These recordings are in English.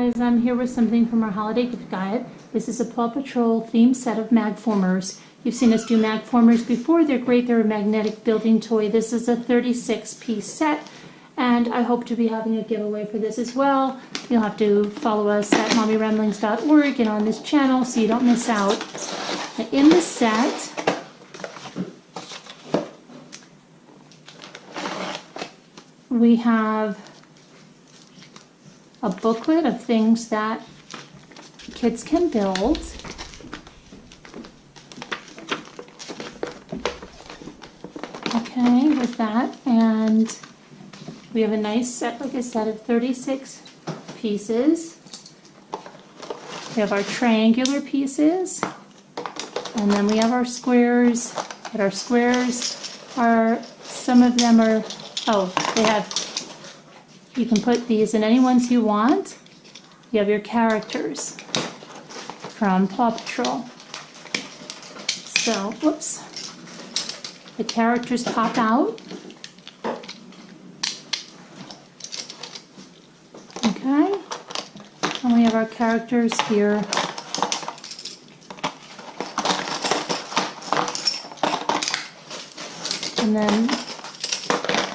guys, I'm here with something from our holiday gift guide. This is a Paw Patrol themed set of Magformers. You've seen us do Magformers before. They're great. They're a magnetic building toy. This is a 36-piece set, and I hope to be having a giveaway for this as well. You'll have to follow us at mommyramblings.org and on this channel so you don't miss out. In the set, we have a booklet of things that kids can build. Okay, with that, and we have a nice set, like I said, of 36 pieces. We have our triangular pieces, and then we have our squares. But our squares are, some of them are, you can put these in any ones you want. You have your characters from Paw Patrol. So, whoops. The characters pop out. Okay. And we have our characters here. And then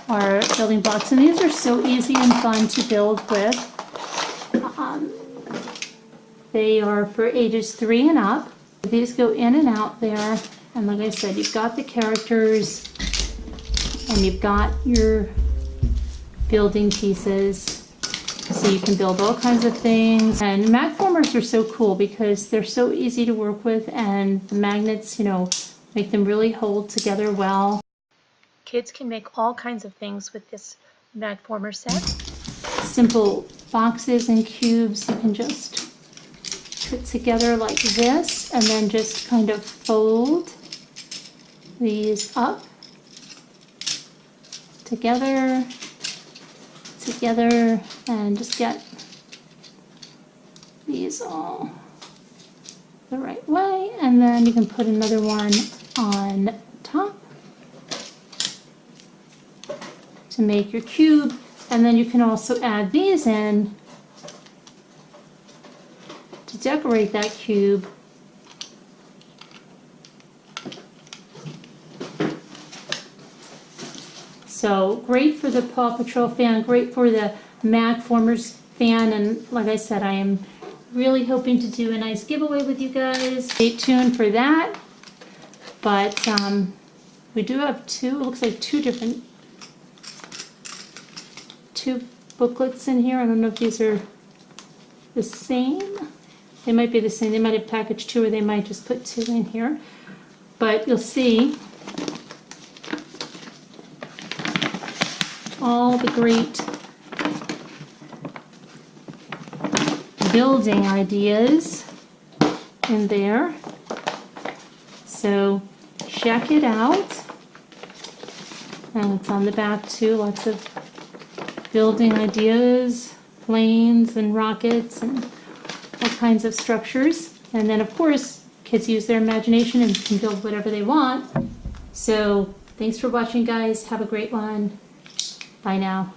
our building blocks, and these are so easy and fun to build with. They are for ages 3 and up. These go in and out there, and like I said, you've got the characters and you've got your building pieces, so you can build all kinds of things. And Magformers are so cool because they're so easy to work with, and the magnets, make them really hold together well. Kids can make all kinds of things with this Magformer set. Simple boxes and cubes you can just put together like this, and then just kind of fold these up together, and just get these all the right way, and then you can put another one on top to make your cube, and then you can also add these in to decorate that cube. So great for the Paw Patrol fan, great for the Magformers fan, and like I said, I am really hoping to do a nice giveaway with you guys. Stay tuned for that. But we do have two booklets in here. I don't know if these are the same. They might be the same. They might have packaged 2, or they might just put 2 in here. But you'll see all the great building ideas in there. So check it out. And it's on the back too, lots of building ideas, planes and rockets and all kinds of structures. And then of course, kids use their imagination and can build whatever they want. So thanks for watching, guys. Have a great one. Bye now.